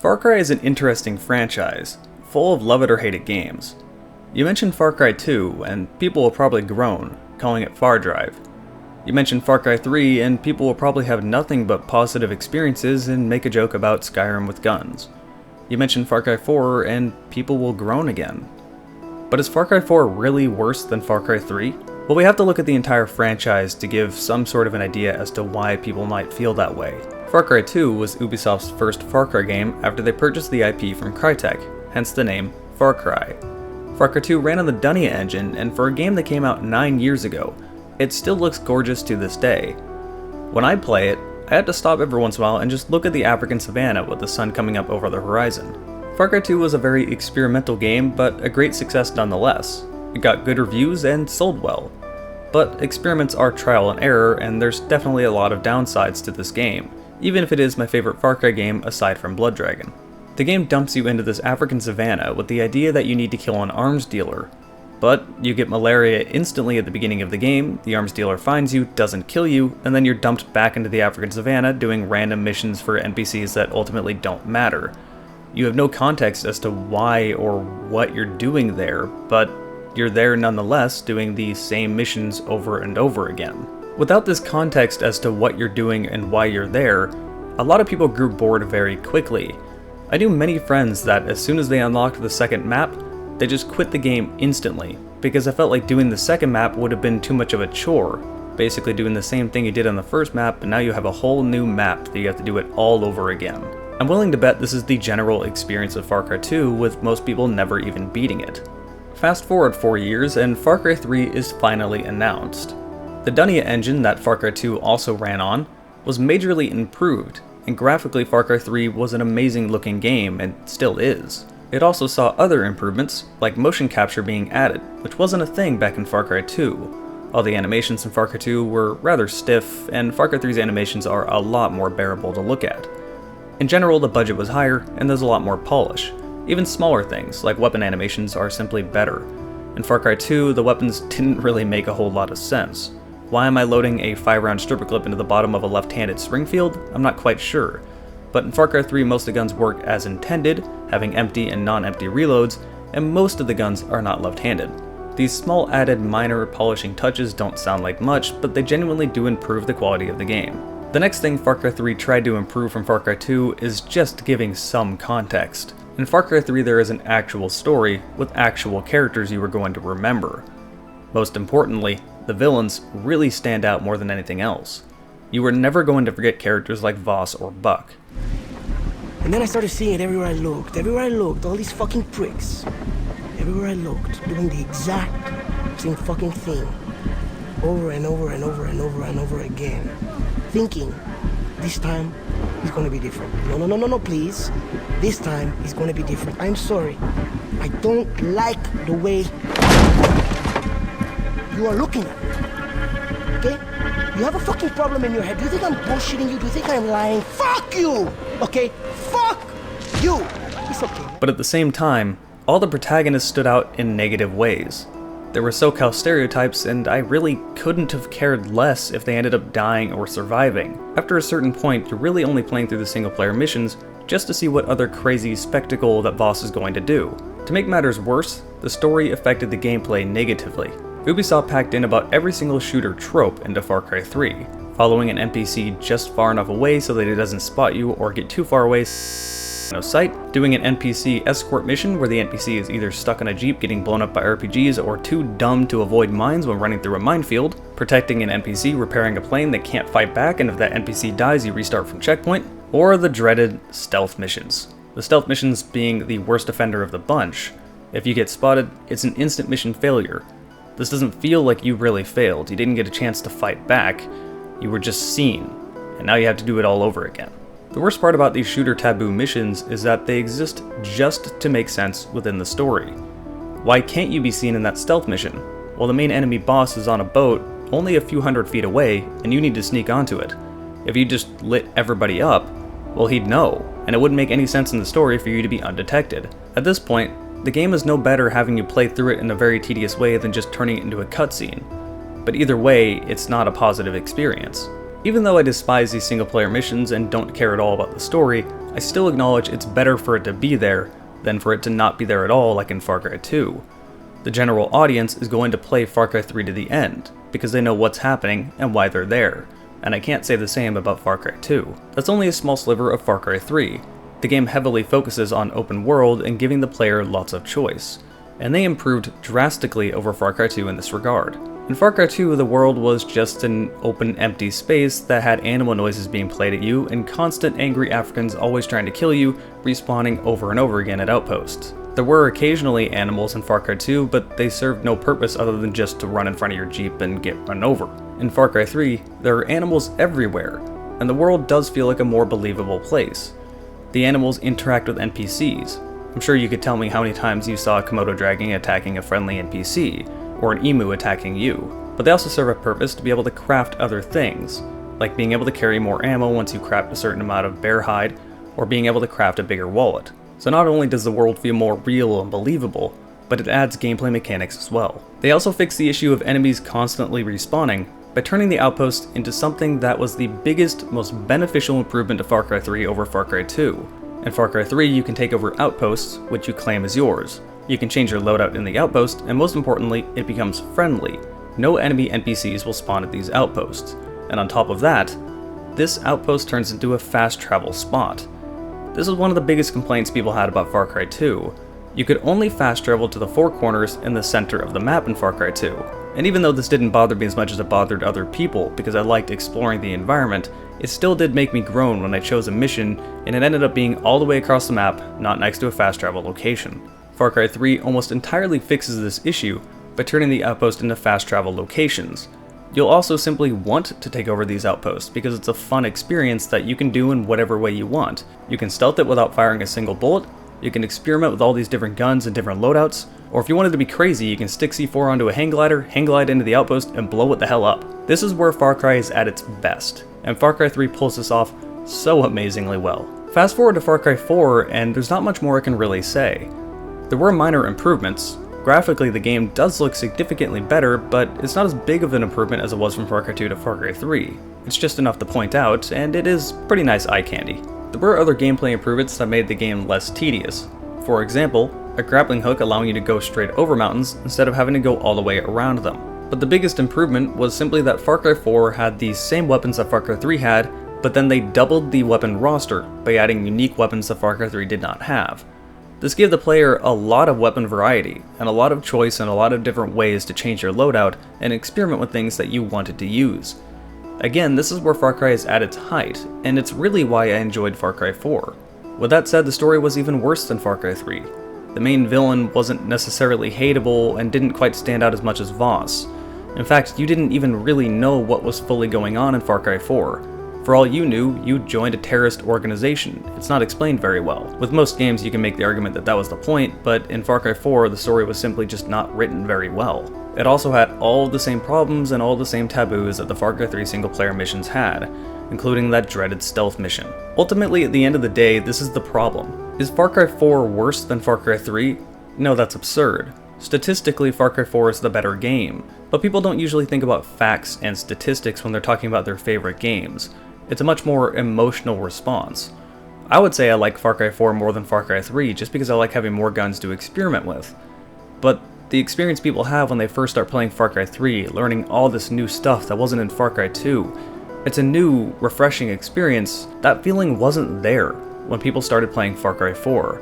Far Cry is an interesting franchise, full of love it or hate it games. You mentioned Far Cry 2, and people will probably groan, calling it Far Drive. You mentioned Far Cry 3, and people will probably have nothing but positive experiences and make a joke about Skyrim with guns. You mentioned Far Cry 4, and people will groan again. But is Far Cry 4 really worse than Far Cry 3? Well, we have to look at the entire franchise to give some sort of an idea as to why people might feel that way. Far Cry 2 was Ubisoft's first Far Cry game after they purchased the IP from Crytek, hence the name Far Cry. Far Cry 2 ran on the Dunya engine, and for a game that came out 9 years ago, it still looks gorgeous to this day. When I play it, I had to stop every once in a while and just look at the African savanna with the sun coming up over the horizon. Far Cry 2 was a very experimental game, but a great success nonetheless. It got good reviews and sold well. But experiments are trial and error, and there's definitely a lot of downsides to this game, even if it is my favorite Far Cry game aside from Blood Dragon. The game dumps you into this African savanna with the idea that you need to kill an arms dealer. But you get malaria instantly at the beginning of the game, the arms dealer finds you, doesn't kill you, and then you're dumped back into the African savanna doing random missions for NPCs that ultimately don't matter. You have no context as to why or what you're doing there, but you're there nonetheless doing the same missions over and over again. Without this context as to what you're doing and why you're there, a lot of people grew bored very quickly. I knew many friends that as soon as they unlocked the second map, they just quit the game instantly, because I felt like doing the second map would have been too much of a chore. Basically doing the same thing you did on the first map, and now you have a whole new map that you have to do it all over again. I'm willing to bet this is the general experience of Far Cry 2, with most people never even beating it. Fast forward 4 years, and Far Cry 3 is finally announced. The Dunya engine that Far Cry 2 also ran on was majorly improved, and graphically Far Cry 3 was an amazing looking game, and still is. It also saw other improvements, like motion capture being added, which wasn't a thing back in Far Cry 2. All the animations in Far Cry 2 were rather stiff, and Far Cry 3's animations are a lot more bearable to look at. In general, the budget was higher, and there's a lot more polish. Even smaller things, like weapon animations, are simply better. In Far Cry 2, the weapons didn't really make a whole lot of sense. Why am I loading a 5-round stripper clip into the bottom of a left-handed Springfield? I'm not quite sure. But in Far Cry 3, most of the guns work as intended, having empty and non-empty reloads, and most of the guns are not left-handed. These small added minor polishing touches don't sound like much, but they genuinely do improve the quality of the game. The next thing Far Cry 3 tried to improve from Far Cry 2 is just giving some context. In Far Cry 3 there is an actual story, with actual characters you are going to remember. Most importantly, the villains really stand out more than anything else. You were never going to forget characters like Voss or Buck. And then I started seeing it everywhere I looked, all these fucking pricks. Everywhere I looked, doing the exact same fucking thing. Over and over and over and over and over again. Thinking, this time, it's gonna be different. No, please. This time, it's gonna be different. I'm sorry. I don't like the way you are looking at me. Okay? You have a fucking problem in your head. Do you think I'm bullshitting you? Do you think I'm lying? Fuck you! Okay? Fuck you! It's okay. But at the same time, all the protagonists stood out in negative ways. There were SoCal stereotypes, and I really couldn't have cared less if they ended up dying or surviving. After a certain point, you're really only playing through the single-player missions just to see what other crazy spectacle that Voss is going to do. To make matters worse, the story affected the gameplay negatively. Ubisoft packed in about every single shooter trope into Far Cry 3, following an NPC just far enough away so that it doesn't spot you or get too far away no sight, doing an NPC escort mission where the NPC is either stuck in a jeep getting blown up by RPGs or too dumb to avoid mines when running through a minefield, protecting an NPC repairing a plane that can't fight back and if that NPC dies you restart from checkpoint, or the dreaded stealth missions. The stealth missions being the worst offender of the bunch. If you get spotted, it's an instant mission failure. This doesn't feel like you really failed, you didn't get a chance to fight back, you were just seen, and now you have to do it all over again. The worst part about these shooter taboo missions is that they exist just to make sense within the story. Why can't you be seen in that stealth mission? Well, the main enemy boss is on a boat only a few hundred feet away and you need to sneak onto it. If you just lit everybody up, well he'd know, and it wouldn't make any sense in the story for you to be undetected. At this point, the game is no better having you play through it in a very tedious way than just turning it into a cutscene. But either way, it's not a positive experience. Even though I despise these single-player missions and don't care at all about the story, I still acknowledge it's better for it to be there than for it to not be there at all like in Far Cry 2. The general audience is going to play Far Cry 3 to the end, because they know what's happening and why they're there, and I can't say the same about Far Cry 2. That's only a small sliver of Far Cry 3. The game heavily focuses on open world and giving the player lots of choice, and they improved drastically over Far Cry 2 in this regard. In Far Cry 2, the world was just an open, empty space that had animal noises being played at you and constant angry Africans always trying to kill you, respawning over and over again at outposts. There were occasionally animals in Far Cry 2, but they served no purpose other than just to run in front of your Jeep and get run over. In Far Cry 3, there are animals everywhere, and the world does feel like a more believable place. The animals interact with NPCs. I'm sure you could tell me how many times you saw a Komodo dragon attacking a friendly NPC, or an emu attacking you, but they also serve a purpose to be able to craft other things, like being able to carry more ammo once you craft a certain amount of bear hide, or being able to craft a bigger wallet. So not only does the world feel more real and believable, but it adds gameplay mechanics as well. They also fix the issue of enemies constantly respawning by turning the outpost into something that was the biggest, most beneficial improvement to Far Cry 3 over Far Cry 2. In Far Cry 3, you can take over outposts, which you claim is yours. You can change your loadout in the outpost, and most importantly, it becomes friendly. No enemy NPCs will spawn at these outposts. And on top of that, this outpost turns into a fast travel spot. This is one of the biggest complaints people had about Far Cry 2. You could only fast travel to the four corners in the center of the map in Far Cry 2. And even though this didn't bother me as much as it bothered other people because I liked exploring the environment, it still did make me groan when I chose a mission and it ended up being all the way across the map, not next to a fast travel location. Far Cry 3 almost entirely fixes this issue by turning the outpost into fast travel locations. You'll also simply want to take over these outposts because it's a fun experience that you can do in whatever way you want. You can stealth it without firing a single bullet, you can experiment with all these different guns and different loadouts, or if you wanted to be crazy, you can stick C4 onto a hang glider, hang glide into the outpost, and blow it the hell up. This is where Far Cry is at its best, and Far Cry 3 pulls this off so amazingly well. Fast forward to Far Cry 4, and there's not much more I can really say. There were minor improvements. Graphically, the game does look significantly better, but it's not as big of an improvement as it was from Far Cry 2 to Far Cry 3. It's just enough to point out, and it is pretty nice eye candy. There were other gameplay improvements that made the game less tedious. For example, a grappling hook allowing you to go straight over mountains instead of having to go all the way around them. But the biggest improvement was simply that Far Cry 4 had the same weapons that Far Cry 3 had, but then they doubled the weapon roster by adding unique weapons that Far Cry 3 did not have. This gave the player a lot of weapon variety, and a lot of choice and a lot of different ways to change your loadout and experiment with things that you wanted to use. Again, this is where Far Cry is at its height, and it's really why I enjoyed Far Cry 4. With that said, the story was even worse than Far Cry 3. The main villain wasn't necessarily hateable and didn't quite stand out as much as Voss. In fact, you didn't even really know what was fully going on in Far Cry 4. For all you knew, you joined a terrorist organization. It's not explained very well. With most games you can make the argument that that was the point, but in Far Cry 4 the story was simply just not written very well. It also had all the same problems and all the same taboos that the Far Cry 3 single player missions had, including that dreaded stealth mission. Ultimately, at the end of the day, this is the problem. Is Far Cry 4 worse than Far Cry 3? No, that's absurd. Statistically, Far Cry 4 is the better game, but people don't usually think about facts and statistics when they're talking about their favorite games. It's a much more emotional response. I would say I like Far Cry 4 more than Far Cry 3 just because I like having more guns to experiment with. But the experience people have when they first start playing Far Cry 3, learning all this new stuff that wasn't in Far Cry 2, it's a new, refreshing experience. That feeling wasn't there when people started playing Far Cry 4.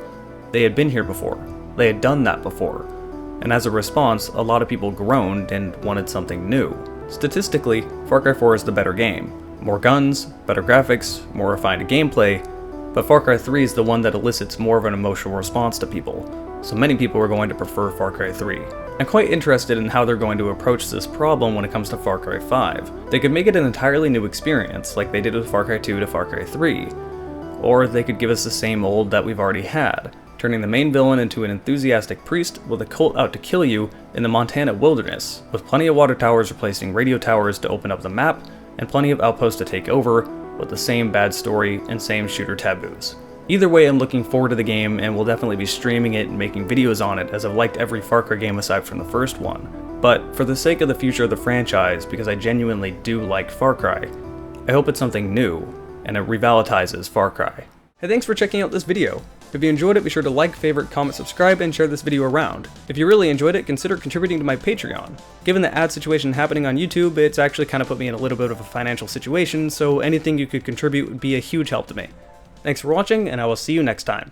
They had been here before. They had done that before. And as a response, a lot of people groaned and wanted something new. Statistically, Far Cry 4 is the better game. More guns, better graphics, more refined gameplay, but Far Cry 3 is the one that elicits more of an emotional response to people, so many people are going to prefer Far Cry 3. I'm quite interested in how they're going to approach this problem when it comes to Far Cry 5. They could make it an entirely new experience, like they did with Far Cry 2 to Far Cry 3, or they could give us the same old that we've already had, turning the main villain into an enthusiastic priest with a cult out to kill you in the Montana wilderness, with plenty of water towers replacing radio towers to open up the map, and plenty of outposts to take over, with the same bad story and same shooter taboos. Either way, I'm looking forward to the game and will definitely be streaming it and making videos on it, as I've liked every Far Cry game aside from the first one. But for the sake of the future of the franchise, because I genuinely do like Far Cry, I hope it's something new, and it revitalizes Far Cry. Hey, thanks for checking out this video. If you enjoyed it, be sure to like, favorite, comment, subscribe, and share this video around. If you really enjoyed it, consider contributing to my Patreon. Given the ad situation happening on YouTube, it's actually kind of put me in a little bit of a financial situation, so anything you could contribute would be a huge help to me. Thanks for watching, and I will see you next time.